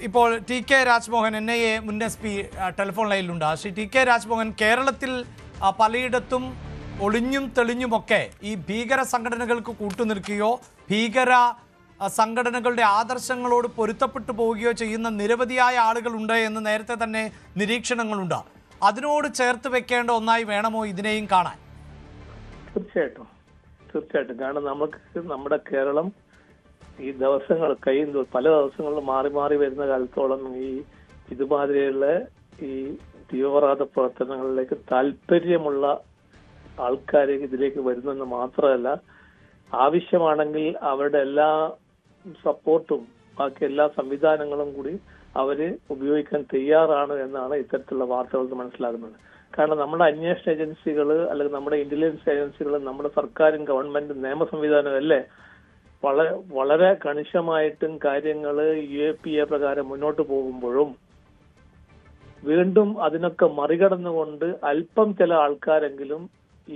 ഇപ്പോൾ T K Rajmohan NIA മുൻ SP telephone ലൈനിലുണ്ട്. ശ്രീ ടി കെ രാജ്മോഹൻ, കേരളത്തിൽ പലയിടത്തും ഒളിഞ്ഞും തെളിഞ്ഞുമൊക്കെ ഈ ഭീകര സംഘടനകൾക്ക് കൂട്ടുനിൽക്കുകയോ ഭീകര സംഘടനകളുടെ ആദർശങ്ങളോട് പൊരുത്തപ്പെട്ടു പോവുകയോ ചെയ്യുന്ന നിരവധിയായ ആളുകളുണ്ട് എന്ന് നേരത്തെ തന്നെ നിരീക്ഷണങ്ങളുണ്ട്. അതിനോട് ചേർത്ത് വെക്കേണ്ട ഒന്നായി വേണമോ ഇതിനെയും കാണാൻ? തീർച്ചയായിട്ടും. കാരണം നമുക്ക് നമ്മുടെ കേരളം ഈ ദിവസങ്ങൾ പല ദിവസങ്ങളിൽ മാറി മാറി വരുന്ന കാലത്തോളം ഈ ഇതുമാതിരിയുള്ള ഈ തീവ്രവാദ പ്രവർത്തനങ്ങളിലേക്ക് താല്പര്യമുള്ള ആൾക്കാർ ഇതിലേക്ക് വരുന്നെന്ന് മാത്രമല്ല, ആവശ്യമാണെങ്കിൽ അവരുടെ എല്ലാ സപ്പോർട്ടും ബാക്കി എല്ലാ സംവിധാനങ്ങളും കൂടി അവര് ഉപയോഗിക്കാൻ തയ്യാറാണ് എന്നാണ് ഇത്തരത്തിലുള്ള വാർത്തകൾ മനസ്സിലാകുന്നത്. കാരണം നമ്മുടെ അന്വേഷണ ഏജൻസികൾ അല്ലെങ്കിൽ നമ്മുടെ ഇന്റലിജൻസ് ഏജൻസികൾ നമ്മുടെ സർക്കാരും ഗവൺമെന്റും നിയമ സംവിധാനവും അല്ലേ വളരെ കണിശമായിട്ടും കാര്യങ്ങൾ UAPA പ്രകാരം മുന്നോട്ട് പോകുമ്പോഴും വീണ്ടും അതിനൊക്കെ മറികടന്നുകൊണ്ട് അല്പം ചില ആൾക്കാരെങ്കിലും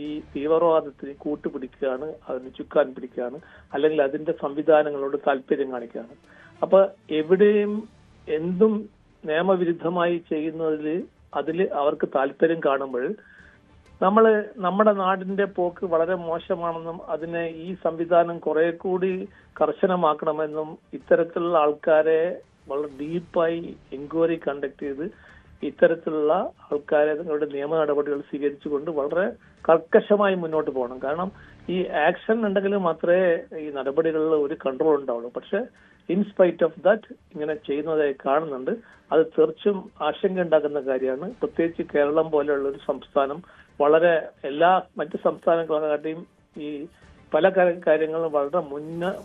ഈ തീവ്രവാദത്തിന് കൂട്ടുപിടിക്കുകയാണ്, അതിന് ചുക്കാൻ പിടിക്കുകയാണ്, അല്ലെങ്കിൽ അതിന്റെ സംവിധാനങ്ങളോട് താല്പര്യം കാണിക്കുകയാണ്. അപ്പൊ എവിടെയും എന്തും നിയമവിരുദ്ധമായി അതിൽ അവർക്ക് താല്പര്യം കാണുമ്പോൾ നമ്മുടെ നാടിന്റെ പോക്ക് വളരെ മോശമാണെന്നും അതിനെ ഈ സംവിധാനം കുറെ കൂടി കർശനമാക്കണമെന്നും ഇത്തരത്തിലുള്ള ആൾക്കാരെ വളരെ ഡീപ്പായി എൻക്വയറി കണ്ടക്ട് ചെയ്ത് ഇത്തരത്തിലുള്ള ആൾക്കാരെ നിങ്ങളുടെ നിയമ നടപടികൾ സ്വീകരിച്ചുകൊണ്ട് വളരെ കർക്കശമായി മുന്നോട്ട് പോകണം. കാരണം ഈ ആക്ഷൻ ഉണ്ടെങ്കിൽ മാത്രമേ ഈ നടപടികളിൽ ഒരു കൺട്രോൾ ഉണ്ടാവുള്ളൂ. പക്ഷെ ഇൻസ്പൈറ്റ് ഓഫ് ദാറ്റ് ഇങ്ങനെ ചെയ്യുന്നതായി കാണുന്നുണ്ട്. അത് തീർച്ചയായും ആശങ്ക ഉണ്ടാക്കുന്ന കാര്യമാണ്. പ്രത്യേകിച്ച് കേരളം പോലെയുള്ള ഒരു സംസ്ഥാനം വളരെ എല്ലാ മറ്റ് സംസ്ഥാനങ്ങളെക്കാട്ടിയും ഈ പല കാര്യങ്ങളും വളരെ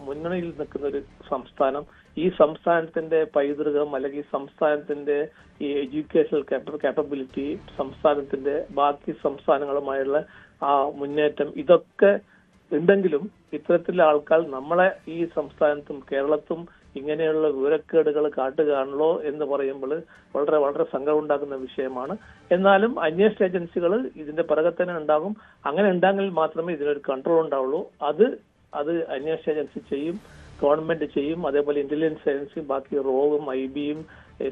മുന്നണിയിൽ നിൽക്കുന്ന ഒരു സംസ്ഥാനം. ഈ സംസ്ഥാനത്തിന്റെ പൈതൃകം അല്ലെങ്കിൽ സംസ്ഥാനത്തിന്റെ ഈ എഡ്യൂക്കേഷണൽ കാപ്പബിലിറ്റി, സംസ്ഥാനത്തിന്റെ ബാക്കി സംസ്ഥാനങ്ങളുമായുള്ള ആ മുന്നേറ്റം, ഇതൊക്കെ ഉണ്ടെങ്കിലും ഇത്തരത്തിലുള്ള ആൾക്കാർ നമ്മളെ ഈ സംസ്ഥാനത്തും കേരളത്തും ഇങ്ങനെയുള്ള വിവരക്കേടുകൾ കാട്ടുകയാണല്ലോ എന്ന് പറയുമ്പോൾ വളരെ വളരെ സങ്കടം ഉണ്ടാക്കുന്ന വിഷയമാണ്. എന്നാലും അന്വേഷണ ഏജൻസികൾ ഇതിന്റെ പിറകെ തന്നെ ഉണ്ടാകും. അങ്ങനെ ഉണ്ടെങ്കിൽ മാത്രമേ ഇതിനൊരു കൺട്രോൾ ഉണ്ടാവുള്ളൂ. അത് അന്വേഷണ ഏജൻസി ചെയ്യും, ഗവൺമെന്റ് ചെയ്യും, അതേപോലെ ഇന്റലിജൻസ് ഏജൻസി, ബാക്കി റോവും IBയും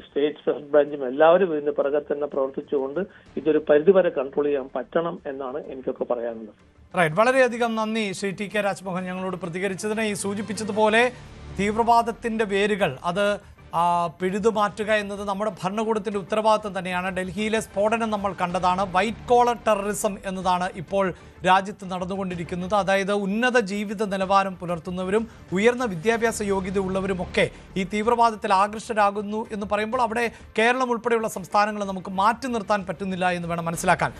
സ്റ്റേറ്റ് സ്പെഷ്യൽ ബ്രാഞ്ചും എല്ലാവരും ഇതിന്റെ പിറകെ തന്നെ പ്രവർത്തിച്ചുകൊണ്ട് ഇതൊരു പരിധിവരെ കൺട്രോൾ ചെയ്യാൻ പറ്റണം എന്നാണ് എനിക്കൊക്കെ പറയാനുള്ളത്. റൈറ്റ്, വളരെയധികം നന്ദി ശ്രീ ടി കെ രാജ്മോഹൻ ഞങ്ങളോട് പ്രതികരിച്ചതിന്. ഈ സൂചിപ്പിച്ചതുപോലെ തീവ്രവാദത്തിന്റെ വേരുകൾ അത് പിഴുതുമാറ്റുക എന്നത് നമ്മുടെ ഭരണകൂടത്തിന്റെ ഉത്തരവാദിത്വം തന്നെയാണ്. ഡൽഹിയിലെ സ്ഫോടനം നമ്മൾ കണ്ടതാണ്. വൈറ്റ് കോളർ ടെററിസം എന്നതാണ് ഇപ്പോൾ രാജ്യത്ത് നടന്നുകൊണ്ടിരിക്കുന്നത്. അതായത് ഉന്നത ജീവിത നിലവാരം പുലർത്തുന്നവരും ഉയർന്ന വിദ്യാഭ്യാസ യോഗ്യതയുള്ളവരുമൊക്കെ ഈ തീവ്രവാദത്തിൽ ആകൃഷ്ടരാകുന്നു എന്ന് പറയുമ്പോൾ അവിടെ കേരളം ഉൾപ്പെടെയുള്ള സംസ്ഥാനങ്ങളെ നമുക്ക് മാറ്റി നിർത്താൻ പറ്റുന്നില്ല എന്ന് വേണം മനസ്സിലാക്കാൻ.